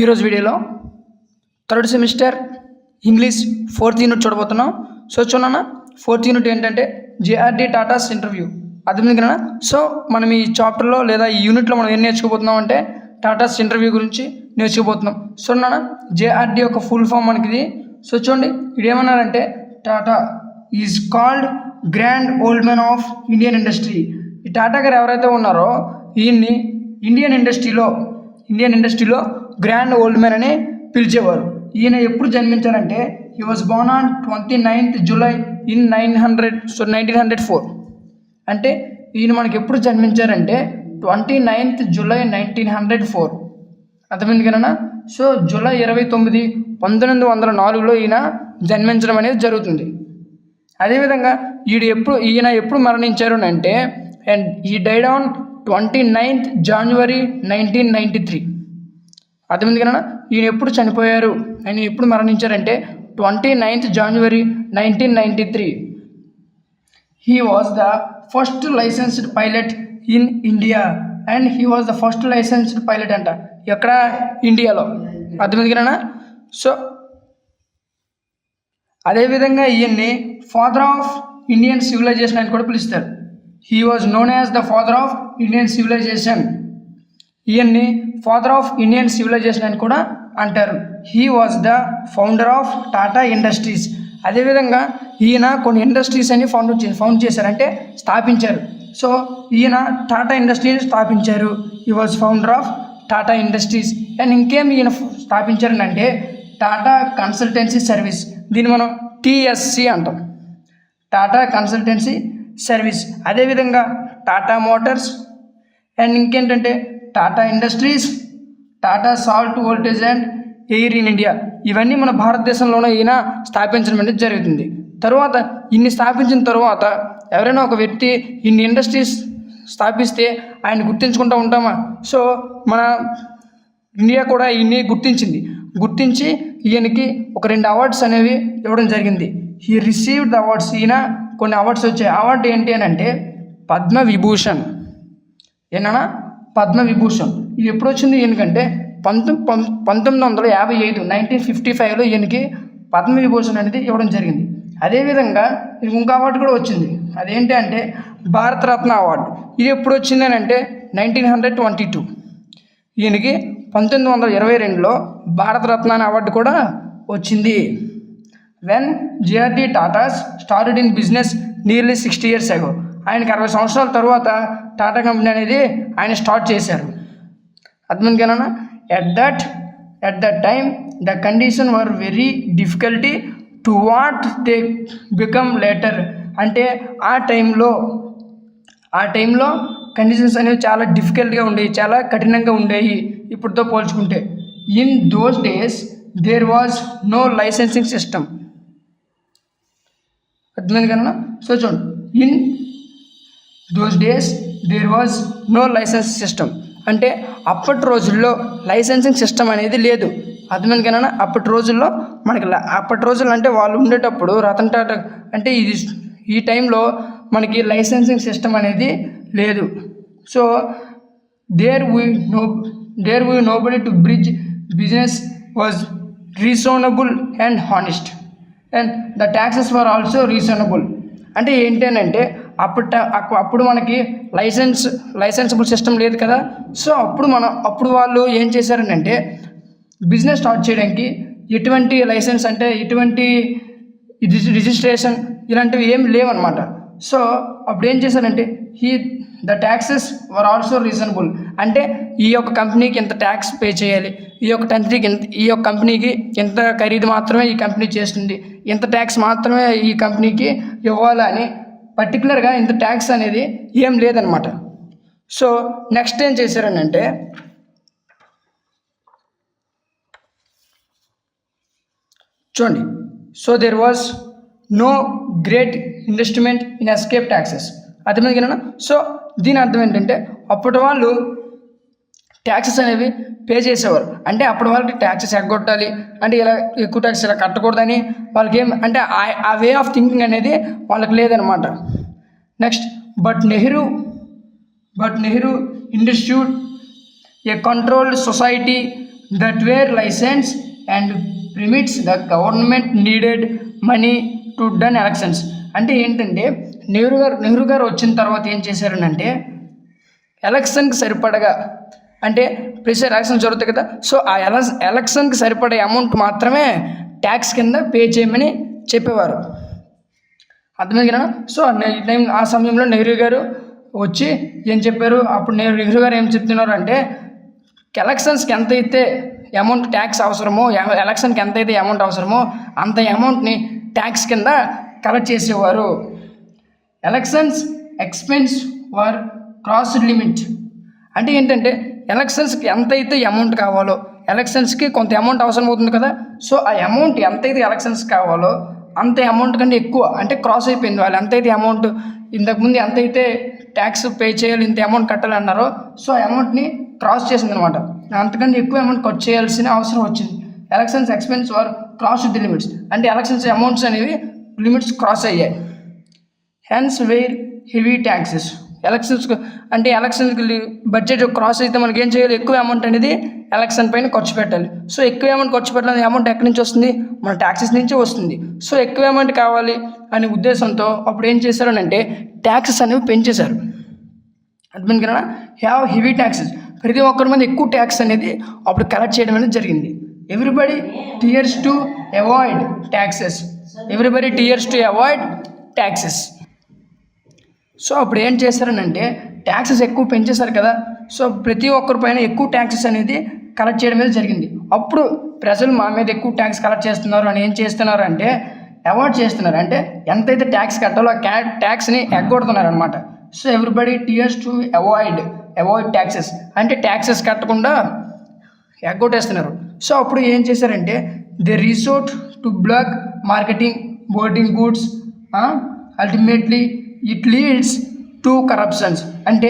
ఈరోజు వీడియోలో third semester English 4th unit చూడబోతున్నాం. సో చూడన్నా 4th యూనిట్ ఏంటంటే జేఆర్డి టాటాస్ ఇంటర్వ్యూ. అర్థమైంది కదా. సో మనం ఈ చాప్టర్లో లేదా ఈ యూనిట్లో మనం ఏం నేర్చుకోబోతున్నాం అంటే టాటాస్ ఇంటర్వ్యూ గురించి నేర్చుకోబోతున్నాం. సో నాన్న జేఆర్డి యొక్క ఫుల్ ఫామ్ మనకి ఇది. సో చూడండి ఇది ఏమన్నారంటే Tata is called grand old man of Indian industry. ఈ టాటా గారు ఎవరైతే ఉన్నారో ఈయన్ని ఇండియన్ ఇండస్ట్రీలో గ్రాండ్ ఓల్డ్ మ్యాన్ అని పిలిచేవారు. ఈయన ఎప్పుడు జన్మించారంటే he was born on 29th July in 1904. అంటే ఈయన మనకి ఎప్పుడు జన్మించారంటే 29th July 1904. అర్థమైంది కదన్నా. సో జూలై 29, 1904లో ఈయన జన్మించడం అనేది జరుగుతుంది. అదేవిధంగా ఈయన ఎప్పుడు మరణించారు అంటే అండ్ ఈ డైడ్ ఆన్ 29th January 1993. అర్థమైంది కదన్నా. ఈయన ఎప్పుడు చనిపోయారు ఆయన ఎప్పుడు మరణించారంటే 29th January 1993. He was the first licensed pilot in India and he was the first licensed pilot అంట ఎక్కడ ఇండియాలో. అర్థమైంది కదన్నా. సో అదేవిధంగా ఈయన్ని ఫాదర్ ఆఫ్ ఇండియన్ సివిలైజేషన్ అని కూడా పిలుస్తారు. He was known as the father of Indian civilisation. ఈయన్ని ఫాదర్ ఆఫ్ ఇండియన్ సివిలైజేషన్ అని కూడా అంటారు. He was the founder of Tata industries. అదేవిధంగా ఈయన కొన్ని ఇండస్ట్రీస్ అని ఫౌండ్ చేశారు అంటే స్థాపించారు. సో ఈయన టాటా ఇండస్ట్రీని స్థాపించారు. He was founder of Tata industries. And ఇంకేం ఈయన స్థాపించారని అంటే టాటా కన్సల్టెన్సీ సర్వీస్. దీన్ని మనం టీఎస్సి అంటాం, టాటా కన్సల్టెన్సీ సర్వీస్. అదేవిధంగా టాటా మోటార్స్ అండ్ ఇంకేంటంటే Tata industries, Tata salt voltage and air in India. ఇవన్నీ మన భారతదేశంలోనే ఈయన స్థాపించడం అనేది జరుగుతుంది. తర్వాత ఇన్ని స్థాపించిన తర్వాత ఎవరైనా ఒక వ్యక్తి ఇన్ని ఇండస్ట్రీస్ స్థాపిస్తే ఆయన గుర్తించుకుంటూ ఉంటామా? సో మన ఇండియా కూడా ఈయన్ని గుర్తించి ఈయనకి ఒక 2 అవార్డ్స్ అనేవి ఇవ్వడం జరిగింది. He received the awards. ఈయన కొన్ని అవార్డ్స్ వచ్చాయి. అవార్డు ఏంటి అని అంటే పద్మవిభూషణ్. ఏనా పద్మవిభూషణ్. ఇది ఎప్పుడు వచ్చింది ఈయనకంటే 1955 1955లో ఈయనకి పద్మవిభూషణ్ అనేది ఇవ్వడం జరిగింది. అదేవిధంగా ఇంకో అవార్డు కూడా వచ్చింది. అదేంటి అంటే భారతరత్న అవార్డు. ఇది ఎప్పుడు వచ్చింది అని అంటే 1922. ఈయనకి 1922లో భారతరత్న అనే అవార్డు కూడా వచ్చింది. When JRD Tatas started in business nearly 60 years ago. ఆయనకి 60 సంవత్సరాల తర్వాత టాటా కంపెనీ అనేది ఆయన స్టార్ట్ చేశారు. అర్థమైంది కదన్నా. At that time the condition were very difficulty to what they become later. అంటే ఆ టైంలో కండిషన్స్ అనేవి చాలా డిఫికల్ట్గా ఉండేవి, చాలా కఠినంగా ఉండేవి ఇప్పటితో పోల్చుకుంటే. In those days there was no licensing system. అర్థమైంది కదన్నా. సో చూడండి, in those days there was no licence system. అంటే అప్పటి రోజుల్లో లైసెన్సింగ్ సిస్టమ్ అనేది లేదు. అర్థమైంది కదన్నా. అప్పటి రోజుల్లో అంటే వాళ్ళు ఉండేటప్పుడు రతన్ టాటా అంటే ఈ టైంలో మనకి లైసెన్సింగ్ సిస్టమ్ అనేది లేదు. So there we nobody to bridge business was reasonable and honest and the taxes were also reasonable. అంటే ఏంటంటే అప్పుడు మనకి లైసెన్సబుల్ సిస్టమ్ లేదు కదా. సో అప్పుడు వాళ్ళు ఏం చేశారనంటే బిజినెస్ స్టార్ట్ చేయడానికి ఎటువంటి లైసెన్స్ అంటే ఎటువంటి రిజిస్ట్రేషన్ ఇలాంటివి ఏమి లేవన్నమాట. సో అప్పుడు ఏం చేశారంటే the taxes were also reasonable. అంటే ఈ యొక్క కంపెనీకి ఎంత ట్యాక్స్ పే చేయాలి, ఈ యొక్క కంపెనీకి ఎంత ఖరీదు మాత్రమే ఈ కంపెనీ చేస్తుంది, ఎంత ట్యాక్స్ మాత్రమే ఈ కంపెనీకి ఇవ్వాలని పర్టికులర్గా ఇంత ట్యాక్స్ అనేది ఏం లేదనమాట. సో నెక్స్ట్ ఏం చేశారనంటే చూడండి. So there was no great investment in escape taxes. అర్థమైంది కదా. సో దీని అర్థం ఏంటంటే అప్పటి వాళ్ళు ట్యాక్సెస్ అనేవి పే చేసేవారు. అంటే అప్పటి వాళ్ళకి ట్యాక్సెస్ ఎగ్గొట్టాలి అంటే ఇలా ఎక్కువ ట్యాక్స్ ఇలా కట్టకూడదని వాళ్ళకి అంటే ఆ వే ఆఫ్ థింకింగ్ అనేది వాళ్ళకి లేదనమాట. Next but Nehru institute a controlled society that where license and permits the government needed money to done elections. అంటే ఏంటంటే నెహ్రూ గారు వచ్చిన తర్వాత ఏం చేశారనంటే ఎలక్షన్కి సరిపడగా, అంటే ప్రెస్ ఎలక్షన్ జరుగుతాయి కదా, సో ఆ ఎలక్షన్కి సరిపడే అమౌంట్ మాత్రమే ట్యాక్స్ కింద పే చేయమని చెప్పేవారు. అర్థమైంది కదా. సో ఆ సమయంలో నెహ్రూ గారు వచ్చి ఏం చెప్పారు, అప్పుడు నెహ్రూ గారు ఏం చెప్తున్నారు అంటే ఎలక్షన్స్కి ఎంత అయితే అమౌంట్ ట్యాక్స్ అవసరమో, ఎలక్షన్కి ఎంత అయితే అమౌంట్ అవసరమో అంత అమౌంట్ని ట్యాక్స్ కింద కలెక్ట్ చేసేవారు. ఎలక్షన్స్ ఎక్స్పెన్స్ వర్ క్రాస్డ్ లిమిట్. అంటే ఏంటంటే ఎలక్షన్స్కి ఎంతైతే అమౌంట్ కావాలో, ఎలక్షన్స్కి కొంత అమౌంట్ అవసరం అవుతుంది కదా, సో ఆ అమౌంట్ ఎంతైతే ఎలక్షన్స్ కావాలో అంత అమౌంట్ కంటే ఎక్కువ, అంటే క్రాస్ అయిపోయింది. వాళ్ళు ఎంతైతే అమౌంట్ ఇంతకుముందు ఎంతైతే ట్యాక్స్ పే చేయాలి, ఇంత అమౌంట్ కట్టాలి అన్నారో, సో ఆ అమౌంట్ని క్రాస్ చేసింది అనమాట. అంతకంటే ఎక్కువ అమౌంట్ ఖర్చు చేయాల్సిన అవసరం వచ్చింది. Elections expense are cross the limits. అంటే ఎలక్షన్స్ అమౌంట్స్ అనేవి లిమిట్స్ క్రాస్ అయ్యాయి. Hence were heavy taxes. ఎలక్షన్స్కి బడ్జెట్ క్రాస్ అయితే మనకి ఏం చేయాలి, ఎక్కువ అమౌంట్ అనేది ఎలక్షన్ పైన ఖర్చు పెట్టాలి. సో ఎక్కువ అమౌంట్ ఖర్చు పెట్టాలి, అమౌంట్ ఎక్కడి నుంచి వస్తుంది, మన ట్యాక్సెస్ నుంచి వస్తుంది. సో ఎక్కువ అమౌంట్ కావాలి అనే ఉద్దేశంతో అప్పుడు ఏం చేశారనంటే ట్యాక్సెస్ అనేవి పెంచేశారు. అర్థమైంది కదా. Have heavy taxes. ప్రతి ఒక్కరి మీద ఎక్కువ ట్యాక్స్ అనేది అప్పుడు కలెక్ట్ చేయడం అనేది జరిగింది. Everybody tears to avoid taxes. Everybody tears to avoid taxes. So అప్పుడు ఏం చేశారనంటే ట్యాక్సెస్ ఎక్కువ పెంచేశారు కదా, సో ప్రతి ఒక్కరి పైన ఎక్కువ ట్యాక్సెస్ అనేది కలెక్ట్ చేయడం అనేది జరిగింది. అప్పుడు ప్రజలు మా మీద ఎక్కువ ట్యాక్స్ కలెక్ట్ చేస్తున్నారు అని ఏం చేస్తున్నారు అంటే అవాయిడ్ చేస్తున్నారు. అంటే ఎంతైతే ట్యాక్స్ కట్టాలో ఆ ట్యాక్స్ని ఎగ్గొడుతున్నారు అనమాట. So everybody tears to avoid taxes. అంటే ట్యాక్సెస్ కట్టకుండా ఎగ్గొట్టేస్తున్నారు. సో అప్పుడు ఏం చేశారంటే they resort to black marketing boarding goods. Ultimately it leads to corruptions. అంటే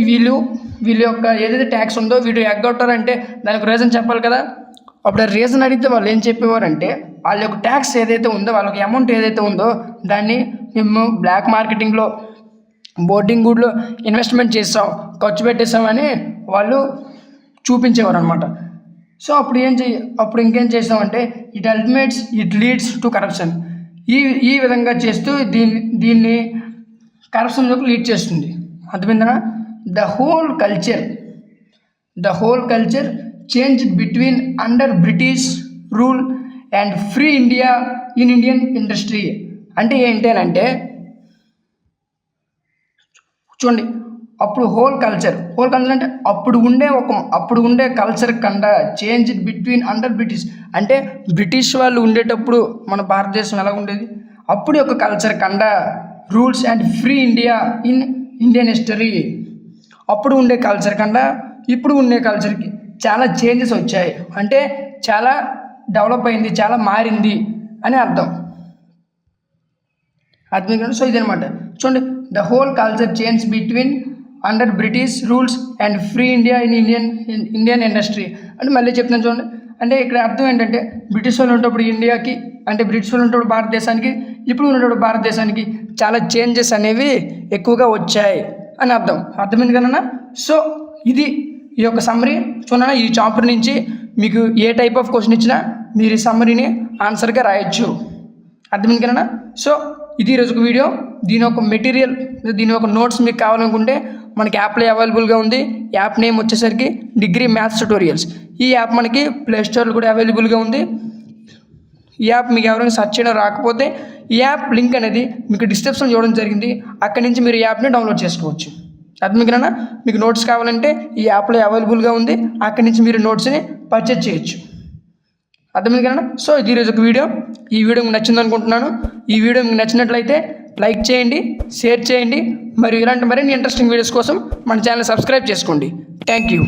వీళ్ళ యొక్క ఏదైతే ట్యాక్స్ ఉందో వీళ్ళు ఎగ్గొట్టారంటే దానికి రీజన్ చెప్పాలి కదా. అప్పుడు రీజన్ అడిగితే వాళ్ళు ఏం చెప్పేవారంటే వాళ్ళ యొక్క ట్యాక్స్ ఏదైతే ఉందో, వాళ్ళకి అమౌంట్ ఏదైతే ఉందో దాన్ని మేము బ్లాక్ మార్కెటింగ్లో బోర్డింగ్ గూడ్లో ఇన్వెస్ట్మెంట్ చేసాం, ఖర్చు పెట్టేసామని వాళ్ళు చూపించేవారు అనమాట. సో అప్పుడు ఇంకేం చేసామంటే ఇట్ లీడ్స్ టు కరప్షన్. ఈ విధంగా చేస్తూ దీన్ని కరప్షన్లోకి లీడ్ చేస్తుంది. అర్థమైందా. The whole culture change between under British rule and free India in Indian industry. అంటే ఏంటంటే చూడండి, అప్పుడు హోల్ కల్చర్ అంటే అప్పుడు ఉండే కల్చర్ కన్నా చేంజ్ బిట్వీన్ అండర్ బ్రిటిష్. అంటే బ్రిటిష్ వాళ్ళు ఉండేటప్పుడు మన భారతదేశం ఎలా ఉండేది, అప్పుడు యొక్క కల్చర్ కన్నా rules and free India in Indian history. అప్పుడు ఉండే కల్చర్ కన్నా ఇప్పుడు ఉండే కల్చర్కి చాలా చేంజెస్ వచ్చాయి. అంటే చాలా డెవలప్ అయింది, చాలా మారింది అని అర్థం. సో ఇదనమాట. చూడండి, the whole culture change between under British rules and free India in Indian industry. అంటే మళ్ళీ చెప్తున్నాను చూడండి. అంటే ఇక్కడ అర్థం ఏంటంటే బ్రిటిష్ వాళ్ళు ఉన్నప్పుడు ఇండియాకి, అంటే బ్రిటిష్ వాళ్ళు ఉన్నప్పుడు భారతదేశానికి, ఇప్పుడు ఉన్నప్పుడు భారతదేశానికి చాలా చేంజెస్ అనేవి ఎక్కువగా వచ్చాయి అని అర్థమైంది కదన్నా. సో ఇది ఈ యొక్క సమ్మరీ. చూడన్నా, ఈ చాప్టర్ నుంచి మీకు ఏ టైప్ ఆఫ్ క్వశ్చన్ ఇచ్చినా మీరు ఈ సమ్మరీని ఆన్సర్గా రాయొచ్చు. అర్థమైంది కదన్నా. సో ఇది ఈరోజు వీడియో. దీని ఒక మెటీరియల్, దీని ఒక నోట్స్ మీకు కావాలనుకుంటే మనకి యాప్లో అవైలబుల్గా ఉంది. యాప్ నేమ్ వచ్చేసరికి డిగ్రీ మ్యాథ్స్ ట్యూటోరియల్స్. ఈ యాప్ మనకి ప్లేస్టోర్లో కూడా అవైలబుల్గా ఉంది. ఈ యాప్ మీకు ఎవరైనా సెర్చ్ చేయడం రాకపోతే ఈ యాప్ లింక్ అనేది మీకు డిస్క్రిప్షన్ చూడడం జరిగింది. అక్కడి నుంచి మీరు ఈ యాప్ని డౌన్లోడ్ చేసుకోవచ్చు. అర్థమైందా. మీకు నోట్స్ కావాలంటే ఈ యాప్లో అవైలబుల్గా ఉంది, అక్కడి నుంచి మీరు నోట్స్ని పర్చేజ్ చేయొచ్చు. అర్థమైంది కదా. సో ఇది ఈరోజు ఒక వీడియో. ఈ వీడియో మీకు నచ్చింది అనుకుంటున్నాను. ఈ వీడియో మీకు నచ్చినట్లయితే లైక్ చేయండి, షేర్ చేయండి, మరియు ఇలాంటి మరిన్ని ఇంట్రెస్టింగ్ వీడియోస్ కోసం మన ఛానల్ సబ్స్క్రైబ్ చేసుకోండి. Thank you.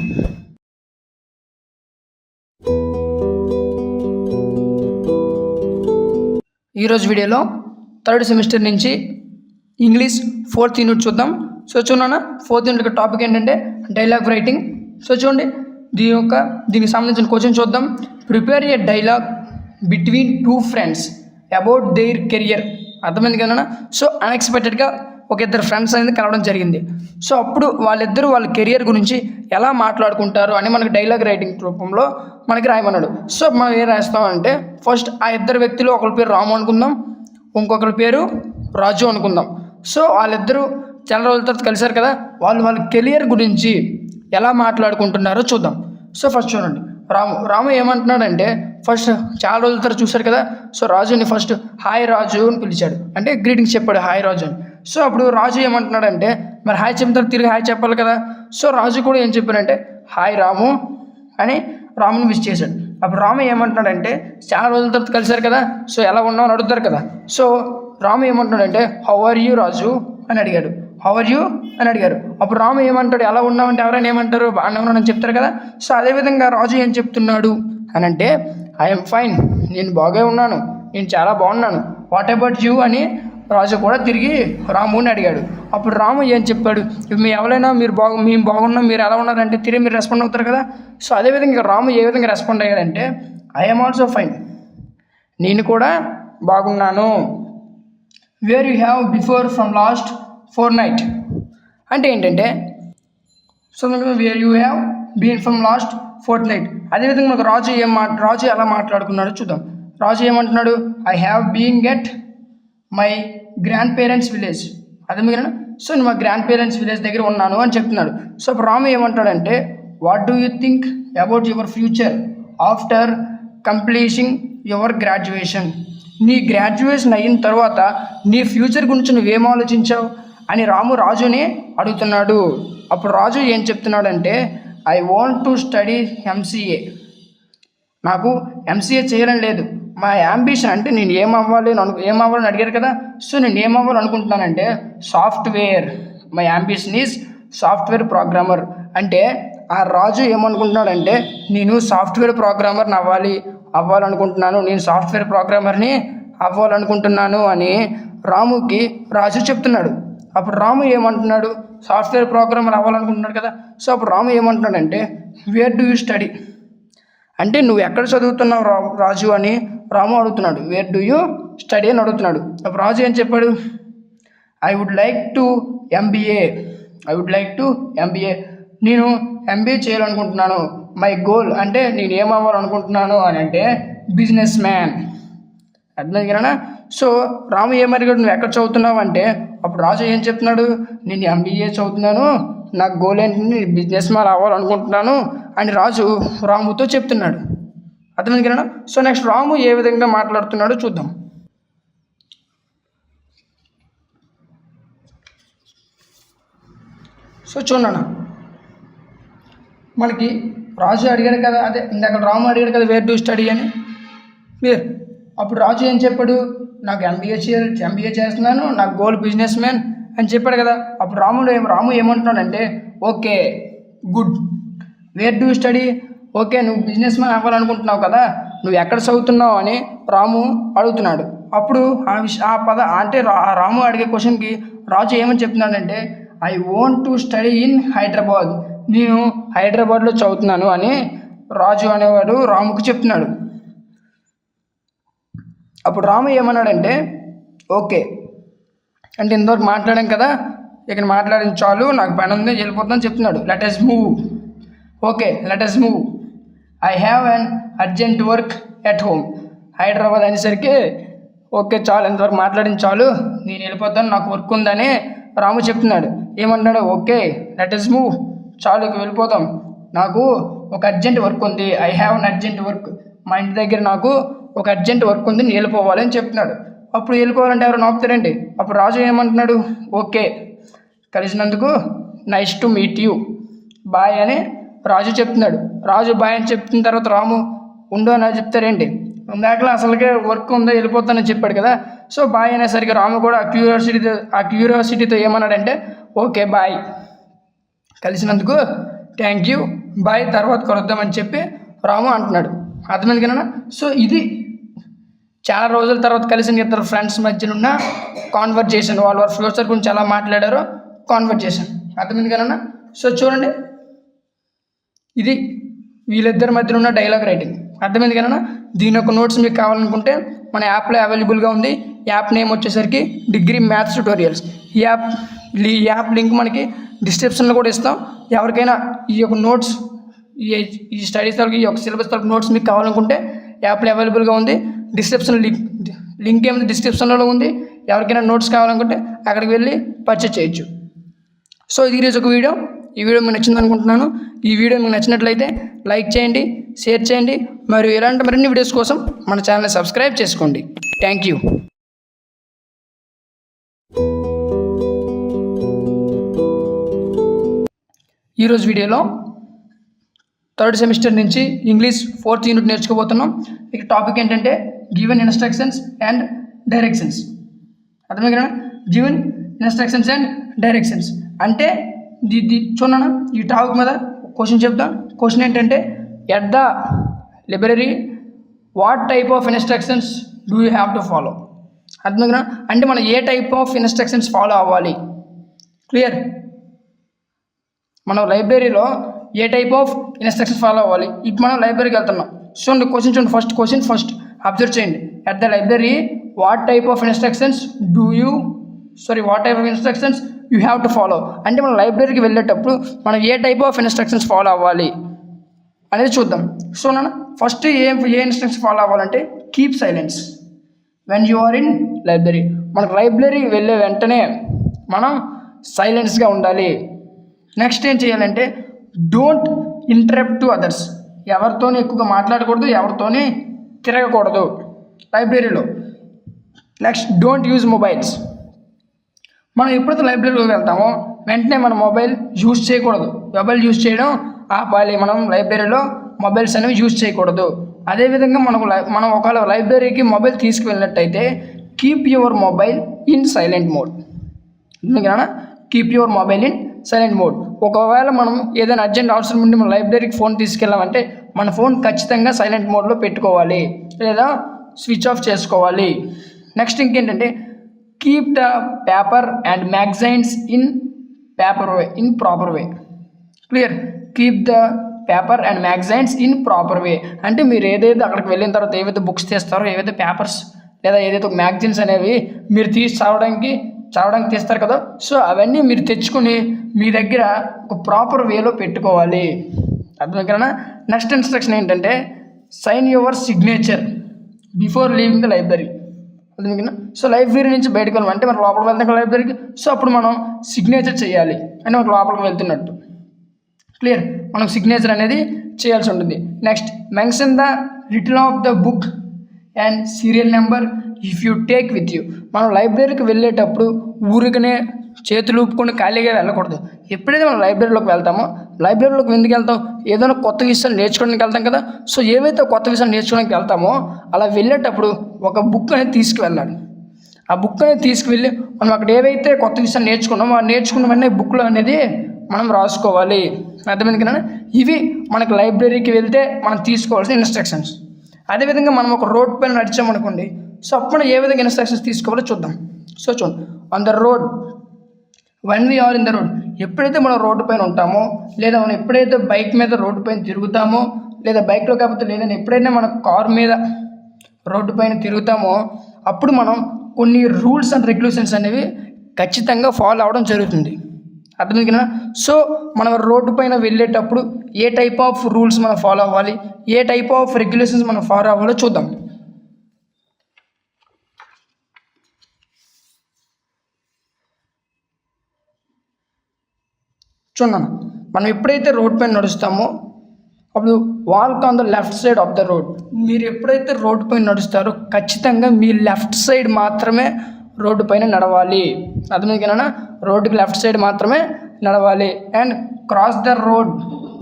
ఈరోజు వీడియోలో 3rd సెమిస్టర్ నుంచి ఇంగ్లీష్ 4th యూనిట్ చూద్దాం. సో చూడన్నా, 4th యూనిట్ టాపిక్ ఏంటంటే డైలాగ్ రైటింగ్. సో చూడండి, దీనికి సంబంధించిన క్వశ్చన్ చూద్దాం. Prepare A dialogue between 2 friends about their career. అర్థమైంది కదా. సో అన్ఎక్స్పెక్టెడ్గా ఒక ఇద్దరు ఫ్రెండ్స్ అనేది కలవడం జరిగింది. సో అప్పుడు వాళ్ళిద్దరూ వాళ్ళ కెరియర్ గురించి ఎలా మాట్లాడుకుంటారు అని మనకి డైలాగ్ రైటింగ్ రూపంలో మనకి రాయమన్నాడు. సో మనం ఏం రాస్తామంటే ఫస్ట్ ఆ ఇద్దరు వ్యక్తులు ఒకరి పేరు రాము అనుకుందాం, ఇంకొకరి పేరు రాజు అనుకుందాం. సో వాళ్ళిద్దరూ చాలా రోజుల తర్వాత కలిశారు కదా, వాళ్ళ కెరియర్ గురించి ఎలా మాట్లాడుకుంటున్నారో చూద్దాం. సో ఫస్ట్ చూడండి, రాము ఏమంటున్నాడంటే ఫస్ట్ చాలా రోజుల తర్వాత చూశారు కదా, సో రాజుని ఫస్ట్ హాయ్ రాజు అని పిలిచాడు, అంటే గ్రీటింగ్స్ చెప్పాడు హాయ్ రాజు అని. సో అప్పుడు రాజు ఏమంటున్నాడంటే మరి హాయ్ చెప్పిన తర్వాత తిరిగి హాయ్ చెప్పాలి కదా. సో రాజు కూడా ఏం చెప్పాడంటే హాయ్ రాము అని రాముని విష్ చేశాడు. అప్పుడు రాము ఏమంటున్నాడంటే చాలా రోజుల తర్వాత కలిశారు కదా, సో ఎలా ఉన్నావు అని అడుగుతారు కదా. సో రాము ఏమంటున్నాడంటే హౌ ఆర్ యూ రాజు అని అడిగాడు. హౌ ఆర్ యూ అని అడిగారు. అప్పుడు రాము ఏమంటాడు ఎలా ఉన్నామంటే ఎవరైనా ఏమంటారు బాగానే ఉన్నానని చెప్తారు కదా. సో అదేవిధంగా రాజు ఏం చెప్తున్నాడు అని అంటే ఐఎమ్ ఫైన్, నేను బాగా ఉన్నాను, నేను చాలా బాగున్నాను, వాట్ అబౌట్ యూ అని రాజు కూడా తిరిగి రాముని అడిగాడు. అప్పుడు రాము ఏం చెప్పాడు, మీ ఎవరైనా మేము బాగున్నాం మీరు ఎలా ఉన్నారంటే తిరిగి మీరు రెస్పాండ్ అవుతారు కదా. సో అదేవిధంగా రాము ఏ విధంగా రెస్పాండ్ అయ్యాడంటే ఐఎమ్ ఆల్సో ఫైన్, నేను కూడా బాగున్నాను. Where you have before from last fortnight అంటే ఏంటంటే so where you have been from last fortnight. అదేవిధంగా మనకు రాజు ఎలా మాట్లాడుకున్నాడో చూద్దాం. రాజు ఏమంటున్నాడు I have been get my grandparents village. అదే మీరు సో నేను మా గ్రాండ్ పేరెంట్స్ విలేజ్ దగ్గర ఉన్నాను అని చెప్తున్నాడు. సో రాము ఏమంటాడంటే what do you think about your future after completing your graduation. నీ గ్రాడ్యుయేషన్ అయిన తర్వాత నీ ఫ్యూచర్ గురించి నువ్వేం ఆలోచించావు అని రాజుని అడుగుతున్నాడు. అప్పుడు రాజు ఏం చెప్తున్నాడంటే I want to study MCA. నాకు ఎంసీఏ చేయాలని లేదు, మా యాంబిషన్ అంటే నేను ఏమవ్వాలని అడిగారు కదా. సో నేను ఏమవ్వాలని అనుకుంటున్నానంటే software, my ambition is software programmer. అంటే ఆ రాజు ఏమనుకుంటున్నాడంటే నేను సాఫ్ట్వేర్ ప్రోగ్రామర్ని అవ్వాలనుకుంటున్నాను, నేను సాఫ్ట్వేర్ ప్రోగ్రామర్ని అవ్వాలనుకుంటున్నాను అని రాముకి రాజు చెప్తున్నాడు. అప్పుడు రాము ఏమంటున్నాడు సాఫ్ట్వేర్ ప్రోగ్రామర్ అవ్వాలనుకుంటున్నాడు కదా. సో అప్పుడు రాము ఏమంటున్నాడంటే వేర్ డూ యూ స్టడీ అంటే నువ్వు ఎక్కడ చదువుతున్నావు రాజు అని రాము అడుగుతున్నాడు. వేర్ డూ యూ స్టడీ అని అడుగుతున్నాడు. అప్పుడు రాజు ఏం చెప్పాడు I would like to MBA. నేను ఎంబీఏ చేయాలనుకుంటున్నాను. మై గోల్ అంటే నేను ఏమవ్వాలనుకుంటున్నాను అని అంటే బిజినెస్ మ్యాన్. అర్థమైందా. సో రాము ఏమడిగాడు నువ్వు ఎక్కడ చదువుతున్నావు అంటే అప్పుడు రాజు ఏం చెప్తున్నాడు నేను ఎంబీఏ చదువుతున్నాను, నాకు గోల్ ఏంటంటే బిజినెస్ మ్యాన్ అవ్వాలనుకుంటున్నాను అని రాముతో చెప్తున్నాడు. అర్థమైంది కదా. సో నెక్స్ట్ రాము ఏ విధంగా మాట్లాడుతున్నాడో చూద్దాం. సో చూడన్నా మనకి రాజు అడిగాడు కదా, అదే ఇందాక రాము అడిగాడు కదా వేర్ డూ స్టడీ అని. అప్పుడు రాజు ఏం చెప్పాడు నాకు ఎంబీఏ చేస్తున్నాను, నాకు గోల్ బిజినెస్ మ్యాన్ అని చెప్పాడు కదా. అప్పుడు రాము ఏమంటున్నాడంటే okay good, where do study. Okay నువ్వు బిజినెస్ మ్యాన్ అవ్వాలనుకుంటున్నావు కదా, నువ్వు ఎక్కడ చదువుతున్నావు అని రాము అడుగుతున్నాడు. అప్పుడు రాము అడిగే క్వశ్చన్కి రాజు ఏమని చెప్తున్నాడంటే I want to study in Hyderabad. నేను హైదరాబాద్లో చదువుతున్నాను అని రాజు అనేవాడు రాముకు చెప్తున్నాడు. అప్పుడు రాము ఏమన్నాడంటే ఓకే అంటే ఇంతవరకు మాట్లాడాం కదా, ఇక్కడ మాట్లాడిన చాలు, నాకు పని ఉంది వెళ్ళిపోతుందని చెప్తున్నాడు. Let us move. Okay let us move. I have an urgent work at home. Hyderabad అనేసరికి ఓకే చాలు ఇంతవరకు మాట్లాడిన చాలు, నేను వెళ్ళిపోతాను, నాకు వర్క్ ఉందని రాము చెప్తున్నాడు. ఏమంటున్నాడు ఓకే లెట్ us మూవ్, చాలు వెళ్ళిపోతాం, నాకు ఒక అర్జెంట్ వర్క్ ఉంది. I have an urgent work. మా ఇంటి దగ్గర నాకు ఒక అర్జెంట్ వర్క్ ఉంది, నేను వెళ్ళిపోవాలి అని చెప్తున్నాడు. అప్పుడు వెళ్ళిపోవాలంటే ఎవరు నోపుతారండి. అప్పుడు రాజు ఏమంటున్నాడు ఓకే కలిసినందుకు nice to meet you, bye అని రాజు చెప్తున్నాడు. రాజు బాయ్ అని చెప్తున్న తర్వాత రాము ఉండు అని చెప్తారేంటి, ఇందాకలా అసలుకే వర్క్ ఉందో వెళ్ళిపోతానని చెప్పాడు కదా. సో బాయ్ అనేసరికి రాము కూడా ఆ క్యూరియాసిటీతో ఏమన్నాడంటే ఓకే బాయ్, కలిసినందుకు థ్యాంక్ యూ, బాయ్, తర్వాత కలుద్దామని చెప్పి రాము అంటున్నాడు. అర్థమైంది కదా. సో ఇది చాలా రోజుల తర్వాత కలిసిన ఇద్దరు ఫ్రెండ్స్ మధ్యన ఉన్న కాన్వర్జేషన్, వాళ్ళ ఫ్యూచర్ గురించి ఎలా మాట్లాడారో కాన్వర్జేషన్. అర్థమైంది కదా. సో చూడండి ఇది వీళ్ళిద్దరి మధ్యన ఉన్న డైలాగ్ రైటింగ్. అర్థమైంది కదా. దీని యొక్క నోట్స్ మీకు కావాలనుకుంటే మన యాప్లో అవైలబుల్గా ఉంది. యాప్ నేమ్ వచ్చేసరికి డిగ్రీ మ్యాథ్స్ ట్యూటోరియల్స్. ఈ యాప్ లింక్ మనకి డిస్క్రిప్షన్లో కూడా ఇస్తాం. ఎవరికైనా ఈ యొక్క నోట్స్ ఈ స్టడీస్ తరపు ఈ యొక్క సిలబస్ తరపు నోట్స్ మీకు కావాలనుకుంటే యాప్లో అవైలబుల్గా ఉంది. డిస్క్రిప్షన్ లింక్ ఏమైంది డిస్క్రిప్షన్లో ఉంది. ఎవరికైనా నోట్స్ కావాలనుకుంటే అక్కడికి వెళ్ళి పర్చేజ్ చేయొచ్చు. సో ఇది ఈరోజు ఒక వీడియో. ఈ వీడియో మీకు నచ్చింది అనుకుంటున్నాను. ఈ వీడియో మీకు నచ్చినట్లయితే లైక్ చేయండి, షేర్ చేయండి, మరియు ఇలాంటి మరిన్ని వీడియోస్ కోసం మన ఛానల్ని సబ్స్క్రైబ్ చేసుకోండి. Thank you. ఈరోజు వీడియోలో థర్డ్ సెమిస్టర్ నుంచి ఇంగ్లీష్ 4th యూనిట్ నేర్చుకోబోతున్నాం. ఇక టాపిక్ ఏంటంటే గివెన్ ఇన్స్ట్రక్షన్స్ అండ్ డైరెక్షన్స్. అర్థమే కదా, గివెన్ ఇన్స్ట్రక్షన్స్ అండ్ డైరెక్షన్స్ అంటే చూడనా ఈ టాపిక్ మీద క్వశ్చన్ చెప్తాం. క్వశ్చన్ ఏంటంటే at the library what type of instructions do you have to follow. అర్థమే కదా, అంటే మనం ఏ టైప్ ఆఫ్ ఇన్స్ట్రక్షన్స్ ఫాలో అవ్వాలి. క్లియర్, మనం లైబ్రరీలో ఏ టైప్ ఆఫ్ ఇన్స్ట్రక్షన్స్ ఫాలో అవ్వాలి. ఇప్పుడు మనం లైబ్రరీకి వెళ్తున్నాం. చూడండి క్వశ్చన్ చూడండి, ఫస్ట్ అబ్జర్వ్ చేయండి. At the library what type of instructions you have to follow. అంటే మనం లైబ్రరీకి వెళ్ళేటప్పుడు మనం ఏ టైప్ ఆఫ్ ఇన్స్ట్రక్షన్స్ ఫాలో అవ్వాలి అనేది చూద్దాం. సో నాన్న ఫస్ట్ ఏ ఇన్స్ట్రక్షన్స్ ఫాలో అవ్వాలంటే keep silence when you are in library. మనకు లైబ్రరీ వెళ్ళే వెంటనే మనం సైలెన్స్గా ఉండాలి. నెక్స్ట్ ఏం చేయాలంటే డోంట్ ఇంటరప్ట్ టు అదర్స్. ఎవరితోని ఎక్కువగా మాట్లాడకూడదు, ఎవరితోని తిరగకూడదు లైబ్రరీలో. Next don't use mobiles. మనం ఎప్పుడైతే లైబ్రరీలోకి వెళ్తామో వెంటనే మన మొబైల్ యూజ్ చేయకూడదు. మొబైల్ యూజ్ చేయడం ఆపాలి. మనం లైబ్రరీలో మొబైల్స్ అనేవి యూజ్ చేయకూడదు. అదేవిధంగా మనం ఒకవేళ లైబ్రరీకి మొబైల్ తీసుకువెళ్ళినట్టయితే keep your mobile in silent mode. ఎందుకన్నా keep your mobile in silent mode. ఒకవేళ మనం ఏదైనా అర్జెంట్ అవసరం ఉండి మన లైబ్రరీకి ఫోన్ తీసుకెళ్ళామంటే మన ఫోన్ ఖచ్చితంగా సైలెంట్ మోడ్లో పెట్టుకోవాలి లేదా స్విచ్ ఆఫ్ చేసుకోవాలి. నెక్స్ట్ ఇంకేంటంటే keep the paper and magazines in proper way. Clear, keep the paper and magazines in proper way అంటే మీరు ఏదైతే అక్కడికి వెళ్ళిన తర్వాత ఏవైతే బుక్స్ తీస్తారో, ఏవైతే పేపర్స్ లేదా ఏదైతే మ్యాగజైన్స్ అనేవి మీరు చదవడానికి తీస్తారు కదా, సో అవన్నీ మీరు తెచ్చుకొని మీ దగ్గర ఒక ప్రాపర్ వేలో పెట్టుకోవాలి. అర్థమైనా. నెక్స్ట్ ఇన్స్ట్రక్షన్ ఏంటంటే sign your signature before leaving the library. అర్థమైనా. సో లైబ్రరీ నుంచి బయటకు వెళ్ళాలి అంటే మనం లోపలికి వెళ్తాం లైబ్రరీకి, సో అప్పుడు మనం సిగ్నేచర్ చేయాలి అంటే మనకు లోపలికి వెళ్తున్నట్టు. క్లియర్, మనం సిగ్నేచర్ అనేది చేయాల్సి ఉంటుంది. Next mention the title of the book and serial number if you take with you. మనం లైబ్రరీకి వెళ్ళేటప్పుడు ఊరికనే చేతులు ఊపుకొని ఖాళీగా వెళ్ళకూడదు. ఎప్పుడైతే మనం లైబ్రరీలోకి వెళ్తామో, లైబ్రరీలోకి ఎందుకు వెళ్తాం, ఏదైనా కొత్త విషయాలు నేర్చుకోవడానికి వెళ్తాం కదా. సో ఏవైతే కొత్త విషయాలు నేర్చుకోవడానికి వెళ్తామో అలా వెళ్ళేటప్పుడు ఒక బుక్ అనేది తీసుకువెళ్ళాలి. ఆ బుక్ అనేది తీసుకువెళ్ళి మనం అక్కడ ఏవైతే కొత్త విషయాలు నేర్చుకున్నామో ఆ నేర్చుకున్న వెంటనే బుక్లో అనేది మనం రాసుకోవాలి. అర్థమైంది కదా. ఇవి మనకు లైబ్రరీకి వెళ్తే మనం తీసుకోవాల్సిన ఇన్స్ట్రక్షన్స్. అదేవిధంగా మనం ఒక రోడ్ పైన నడిచామనుకోండి, సో అప్పుడు ఏ విధంగా ఇన్స్ట్రక్షన్స్ తీసుకోవాలో చూద్దాం. సో చూడండి, on the road when we are in the road. ఎప్పుడైతే మనం రోడ్డు పైన ఉంటామో లేదా మనం ఎప్పుడైతే బైక్ మీద రోడ్డు పైన తిరుగుతామో లేదా బైక్లో కాకపోతే లేదని ఎప్పుడైనా మన కార్ మీద రోడ్డు పైన తిరుగుతామో అప్పుడు మనం కొన్ని రూల్స్ అండ్ రెగ్యులేషన్స్ అనేవి ఖచ్చితంగా ఫాలో అవ్వడం జరుగుతుంది. అర్థమైంది కదా. సో మనం రోడ్డు పైన వెళ్ళేటప్పుడు ఏ టైప్ ఆఫ్ రూల్స్ మనం ఫాలో అవ్వాలి, ఏ టైప్ ఆఫ్ రెగ్యులేషన్స్ మనం ఫాలో అవ్వాలో చూద్దాం. చూడండి, మనం ఎప్పుడైతే రోడ్ పైన నడుస్తామో అప్పుడు walk on the left side of the road. మీరు ఎప్పుడైతే రోడ్డు పైన నడుస్తారో ఖచ్చితంగా మీ లెఫ్ట్ సైడ్ మాత్రమే రోడ్డు పైన నడవాలి. అర్థమైంది, రోడ్డుకి లెఫ్ట్ సైడ్ మాత్రమే నడవాలి. And cross the road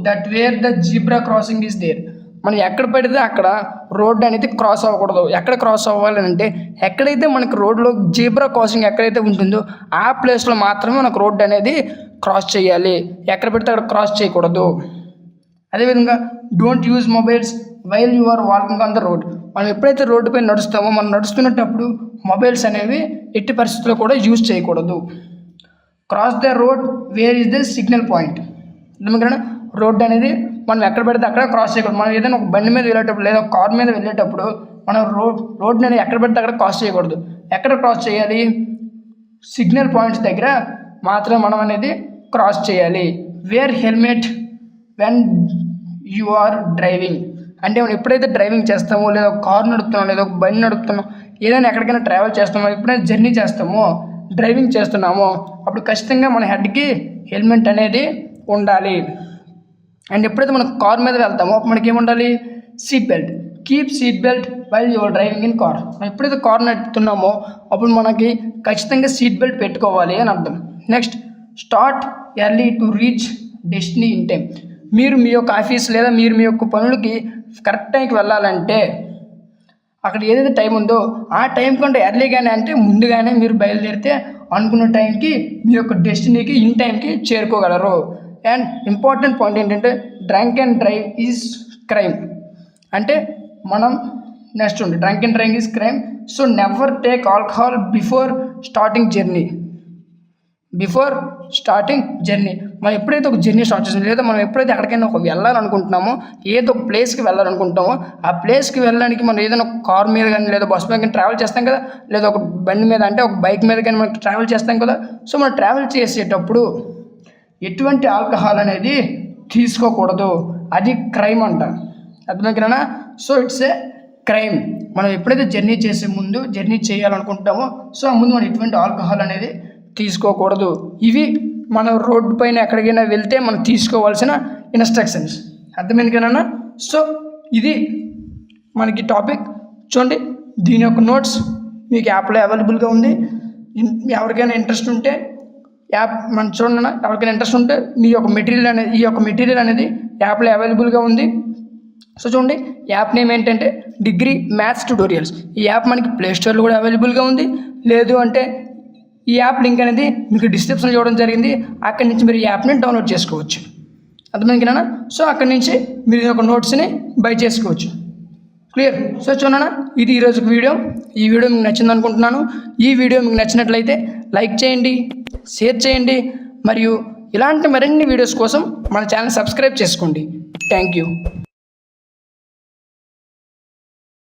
that where the zebra crossing is there. మనం ఎక్కడ పడితే అక్కడ రోడ్డు అనేది క్రాస్ అవ్వకూడదు. ఎక్కడ క్రాస్ అవ్వాలి అంటే ఎక్కడైతే మనకు రోడ్లో జీబ్రా క్రాసింగ్ ఎక్కడైతే ఉంటుందో ఆ ప్లేస్లో మాత్రమే మనకు రోడ్డు అనేది క్రాస్ చేయాలి. ఎక్కడ పెడితే అక్కడ క్రాస్ చేయకూడదు. అదేవిధంగా don't use mobiles while you are walking on the road. మనం ఎప్పుడైతే రోడ్డు పైన నడుస్తామో మనం నడుస్తున్నప్పుడు మొబైల్స్ అనేవి ఎట్టి పరిస్థితుల్లో కూడా యూజ్ చేయకూడదు. Cross the road where is the signal point. ఎందుకంటే రోడ్డు అనేది మనం ఎక్కడ పెడితే అక్కడ క్రాస్ చేయకూడదు. మనం ఏదైనా ఒక బండి మీద వెళ్ళేటప్పుడు లేదా ఒక కార్ మీద వెళ్ళేటప్పుడు మనం రోడ్ని అనేది ఎక్కడ పడితే అక్కడ క్రాస్ చేయకూడదు. ఎక్కడ క్రాస్ చేయాలి? సిగ్నల్ పాయింట్స్ దగ్గర మాత్రం మనం అనేది క్రాస్ చేయాలి. Wear helmet when you are driving అంటే మనం ఎప్పుడైతే డ్రైవింగ్ చేస్తామో, లేదా ఒక కారు నడుపుతున్నాం, లేదా ఒక బండి నడుపుతున్నాం, ఏదైనా ఎక్కడికైనా ట్రావెల్ చేస్తామో, ఎప్పుడైనా జర్నీ చేస్తామో, డ్రైవింగ్ చేస్తున్నామో అప్పుడు ఖచ్చితంగా మన హెడ్కి హెల్మెట్ అనేది ఉండాలి. అండ్ ఎప్పుడైతే మనం కార్ మీద వెళ్తామో మనకి ఏముండాలి? Seat belt. Keep seat belt while your driving in car. మనం ఎప్పుడైతే కార్ నడుపుతున్నామో అప్పుడు మనకి ఖచ్చితంగా సీట్ బెల్ట్ పెట్టుకోవాలి అని అర్థం. Next, start early to reach destiny in time. మీరు మీ యొక్క ఆఫీస్ లేదా మీరు మీ యొక్క పనులకి కరెక్ట్ టైంకి వెళ్ళాలంటే అక్కడ ఏదైతే టైం ఉందో ఆ టైం కంటే ఎర్లీగానే అంటే ముందుగానే మీరు బయలుదేరితే అనుకున్న టైంకి మీ యొక్క డెస్టినీకి ఇన్ టైంకి చేరుకోగలరు. అండ్ ఇంపార్టెంట్ పాయింట్ ఏంటంటే drunk and drive is crime. అంటే మనం నెక్స్ట్ ఉంది drunk and drive is crime. So never take alcohol before starting journey. మనం ఎప్పుడైతే ఒక జర్నీ స్టార్ట్ చేస్తామో లేదా మనం ఎప్పుడైతే ఎక్కడికైనా ఒక వెళ్ళాలనుకుంటున్నామో, ఏదో ఒక ప్లేస్కి వెళ్ళాలనుకుంటామో ఆ ప్లేస్కి వెళ్ళడానికి మనం ఏదైనా ఒక కార్ మీద కానీ లేదా బస్ మీద కానీ ట్రావెల్ చేస్తాం కదా, లేదా ఒక బండి మీద అంటే ఒక బైక్ మీద కానీ మనం ట్రావెల్ చేస్తాం కదా. సో మనం ట్రావెల్ చేసేటప్పుడు ఎటువంటి ఆల్కహాల్ అనేది తీసుకోకూడదు. అది క్రైమ్ అంట. అర్థమైనా? So it's a crime. మనం ఎప్పుడైతే జర్నీ చేయాలనుకుంటామో సో ఆ ముందు మనం ఎటువంటి ఆల్కహాల్ అనేది తీసుకోకూడదు. ఇవి మనం రోడ్డు పైన ఎక్కడికైనా వెళ్తే మనం తీసుకోవాల్సిన ఇన్స్ట్రక్షన్స్. అర్థమైంది కదన్నా? సో ఇది మనకి టాపిక్. చూడండి, దీని యొక్క నోట్స్ మీకు యాప్లో అవైలబుల్గా ఉంది. ఎవరికైనా ఇంట్రెస్ట్ ఉంటే యాప్ మనం చూడండి, ఎవరికైనా ఇంట్రెస్ట్ ఉంటే ఈ యొక్క మెటీరియల్ అనేది యాప్లో అవైలబుల్గా ఉంది. సో చూడండి, యాప్ నేమ్ ఏంటంటే డిగ్రీ మ్యాథ్స్ ట్యుటోరియల్స్. ఈ యాప్ మనకి ప్లేస్టోర్లో కూడా అవైలబుల్గా ఉంది. లేదు అంటే ఈ యాప్ లింక్ అనేది మీకు డిస్క్రిప్షన్లో ఇవ్వడం జరిగింది. అక్కడి నుంచి మీరు ఈ యాప్ని డౌన్లోడ్ చేసుకోవచ్చు. అర్థమైంది. సో అక్కడి నుంచి మీరు ఒక నోట్స్ని బై చేసుకోవచ్చు. క్లియర్? సో చూడనా, ఇది ఈరోజు వీడియో. ఈ వీడియో మీకు నచ్చింది అనుకుంటున్నాను. ఈ వీడియో మీకు నచ్చినట్లయితే లైక్ చేయండి, షేర్ చేయండి, మరియు ఇలాంటి మరిన్ని వీడియోస్ కోసం మన ఛానల్ సబ్స్క్రైబ్ చేసుకోండి. Thank you.